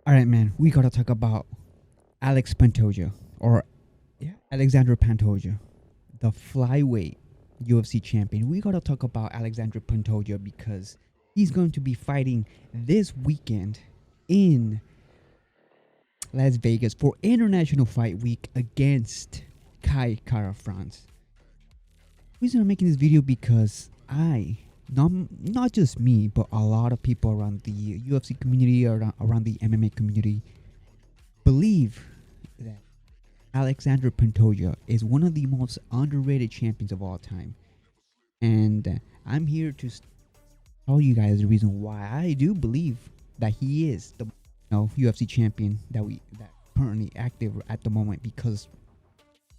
All right, man. We gotta talk about Alex Pantoja, or Alexander Pantoja, the flyweight UFC champion. We gotta talk about Alexander Pantoja because he's going to be fighting this weekend in Las Vegas for International Fight Week against Kai Kara France. The reason I'm making this video because not just me, but a lot of people around the UFC community, around the MMA community, believe that Alexander Pantoja is one of the most underrated champions of all time. And I'm here to tell you guys the reason why I do believe that he is the UFC champion that currently active at the moment, because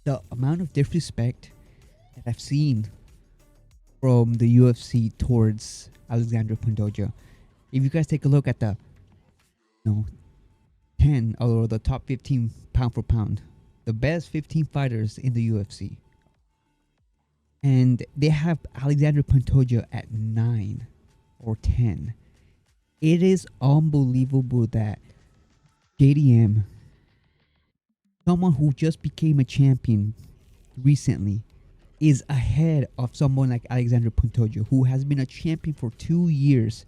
the amount of disrespect that I've seen from the UFC towards Alexander Pantoja. If you guys take a look at the 10 or the top 15 pound for pound, the best 15 fighters in the UFC, and they have Alexander Pantoja at 9 or 10. It is unbelievable that JDM, someone who just became a champion recently, is ahead of someone like Alexander Pantoja, who has been a champion for 2 years,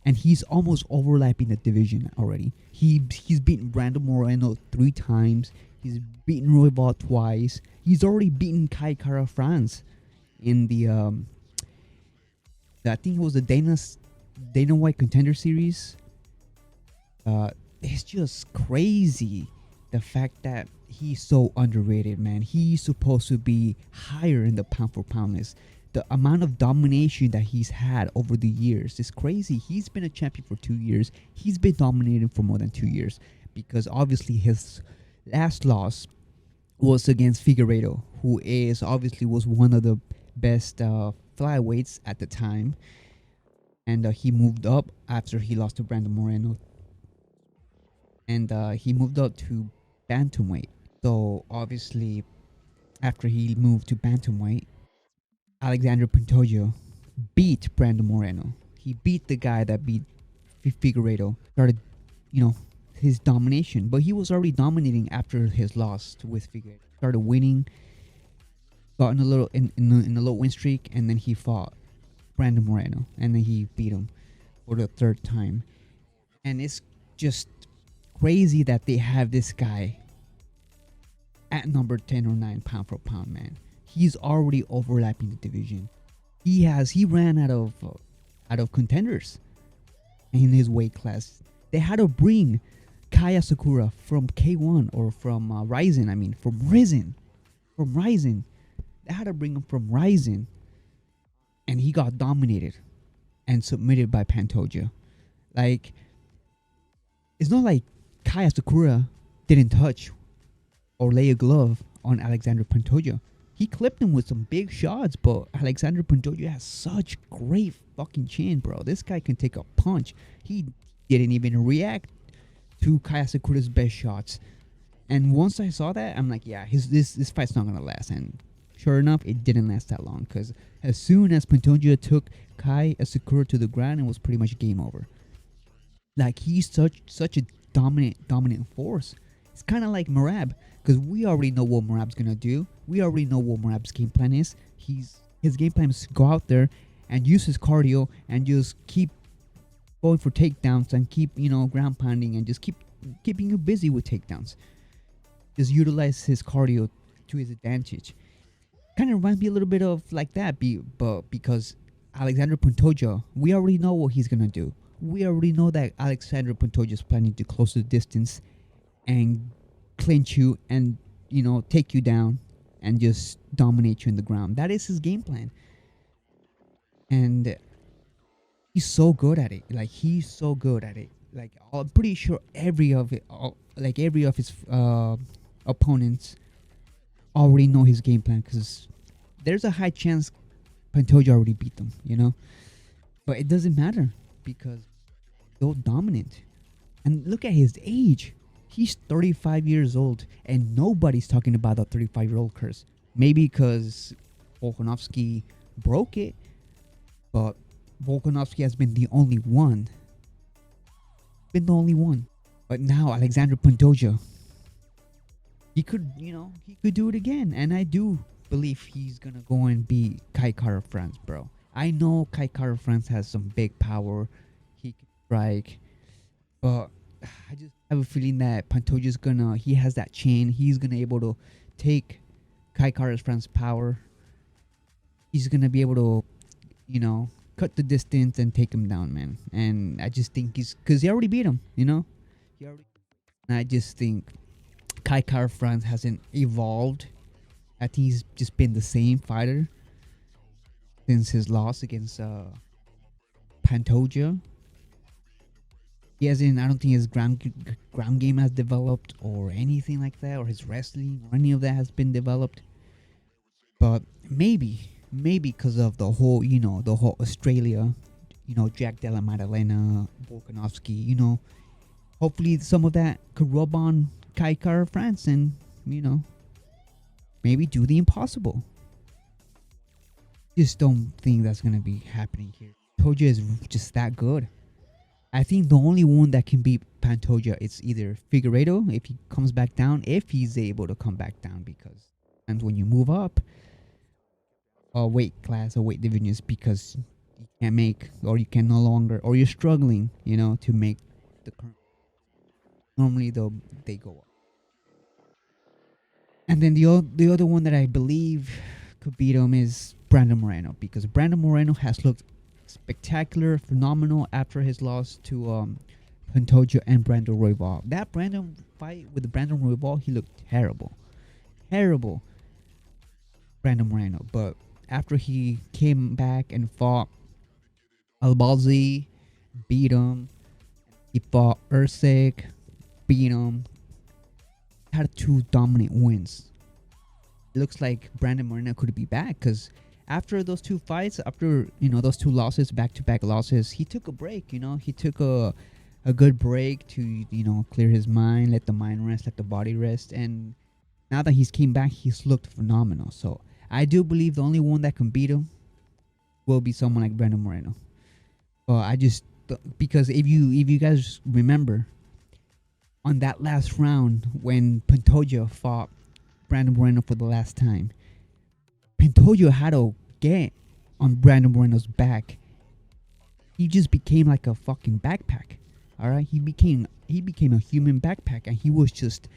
and he's almost overlapping the division already. He's beaten Brandon Moreno 3 times. He's beaten Royval twice. He's already beaten Kai Kara France in I think it was the Dana White Contender Series. It's just crazy the fact that he's so underrated, man. He's supposed to be higher in the pound for pound list. The amount of domination that he's had over the years is crazy. He's been a champion for 2 years. He's been dominating for more than 2 years, because obviously his last loss was against Figueiredo, who is obviously was one of the best flyweights at the time, and he moved up after he lost to Brandon Moreno, and he moved up to bantamweight. So obviously, after he moved to bantamweight, Alexander Pantoja beat Brandon Moreno. He beat the guy that beat Figueiredo. Started, his domination, but he was already dominating after his loss with Figueiredo. Started winning, got in a little in a low win streak, and then he fought Brandon Moreno, and then he beat him for the 3rd time. And it's just crazy that they have this guy at number 10 or 9 pound for pound, man. He's already overlapping the division. He ran out of contenders in his weight class. They had to bring Kaya Sakura from K1, or from Ryzen. I mean, from Ryzen. They had to bring him from Ryzen, and he got dominated and submitted by Pantoja. Like, it's not like Kaya Sakura didn't touch or lay a glove on Alexander Pantoja. He clipped him with some big shots, but Alexander Pantoja has such great fucking chin, bro. This guy can take a punch. He didn't even react to Kaya Sakura's best shots. And once I saw that, I'm like, yeah, this fight's not gonna last. And sure enough, it didn't last that long, because as soon as Pantoja took Kaya Sakura to the ground, it was pretty much game over. Like, he's such a dominant force. It's kind of like Merab, because we already know what Merab's gonna do. We already know what Merab's game plan is. His game plan is to go out there and use his cardio and just keep going for takedowns and keep ground pounding and just keeping you busy with takedowns. Just utilize his cardio to his advantage. Kind of reminds me a little bit of like that, but because Alexander Pantoja, we already know what he's gonna do. We already know that Alexander Pantoja is planning to close the distance and clinch you and take you down and just dominate you in the ground. That is his game plan, and he's so good at it. Like, he's so good at it. Like, I'm pretty sure every of his opponents already know his game plan, because there's a high chance Pantoja already beat them, but it doesn't matter because they're dominant. And look at his age. He's 35 years old, and nobody's talking about the 35-year-old curse. Maybe because Volkanovski broke it, but Volkanovski has been the only one. But now Alexander Pantoja, he could do it again, and I do believe he's gonna go and beat Kai Kara France, bro. I know Kai Kara France has some big power. He can strike, but I just have a feeling that Pantoja's gonna. He has that chain. He's gonna able to take Kai Kara France's power. He's gonna be able to, you know, cut the distance and take him down, man. And I just think he's because he already beat him, you know. He already. And I just think Kai Kara France hasn't evolved. I think he's just been the same fighter since his loss against Pantoja. He hasn't. I don't think his ground game has developed or anything like that, or his wrestling or any of that has been developed. But maybe because of the whole, the whole Australia, Jack Della Maddalena, Volkanovski, hopefully some of that could rub on Kai Kara France and, maybe do the impossible. Just don't think that's going to be happening here. Pantoja is just that good. I think the only one that can beat Pantoja is either Figueiredo if he comes back down, if he's able to come back down, because and when you move up a weight class or weight divisions, because you can't make, or you can no longer, or you're struggling, to make the current. Normally they go up. And then the other one that I believe could beat him is Brandon Moreno, because Brandon Moreno has looked spectacular, phenomenal after his loss to Pantoja and Brandon Royval. That Brandon fight with Brandon Royval, he looked terrible, Brandon Moreno. But after he came back and fought Albalzi, beat him. He fought Usyk, beat him. Had 2 dominant wins. It looks like Brandon Moreno could be back, because after those 2 fights, after those 2 losses, back-to-back losses, he took a break. He took a good break to clear his mind, let the mind rest, let the body rest, and now that he's came back, he's looked phenomenal. So I do believe the only one that can beat him will be someone like Brandon Moreno. But I just, because if you guys remember, on that last round when Pantoja fought Brandon Moreno for the last time, Pantoja had to get on Brandon Moreno's back. He just became like a fucking backpack. All right, he became a human backpack, and he was just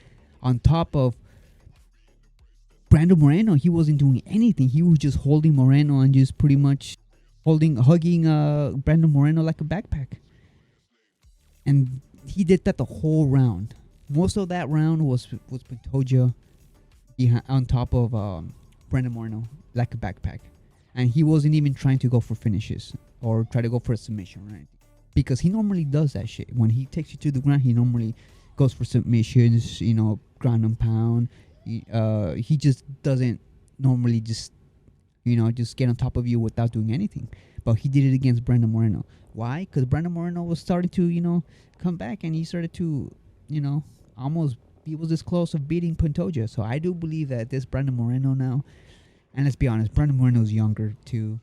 on top of Brandon Moreno. He wasn't doing anything. He was just holding Moreno and just pretty much hugging Brandon Moreno like a backpack. And he did that the whole round. Most of that round was Pantoja on top of Brandon Moreno like a backpack, and he wasn't even trying to go for finishes or try to go for a submission, right? Because he normally does that shit. When he takes you to the ground, he normally goes for submissions, ground and pound. He just doesn't normally just get on top of you without doing anything. But he did it against Brandon Moreno. Why? Because Brandon Moreno was starting to come back, and he started to almost, he was this close of beating Pantoja. So I do believe that this Brandon Moreno now, and let's be honest, Brandon Moreno's younger too.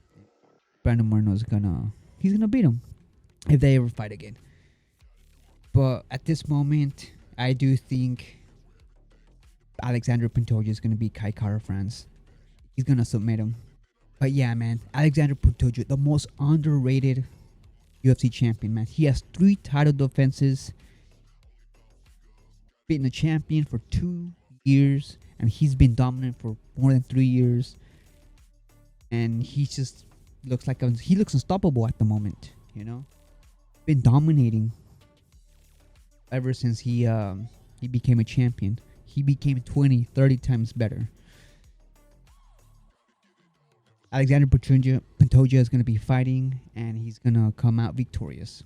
Brandon Moreno's he's gonna beat him if they ever fight again. But at this moment, I do think Alexander Pantoja is gonna beat Kai Kara France. He's gonna submit him. But yeah, man, Alexander Pantoja, the most underrated UFC champion, man. He has 3 title defenses. Been a champion for 2 years, and he's been dominant for more than 3 years. And he just looks like he looks unstoppable at the moment. Been dominating ever since he became a champion. He became 20, 30 times better. Alexander Pantoja is going to be fighting, and he's going to come out victorious.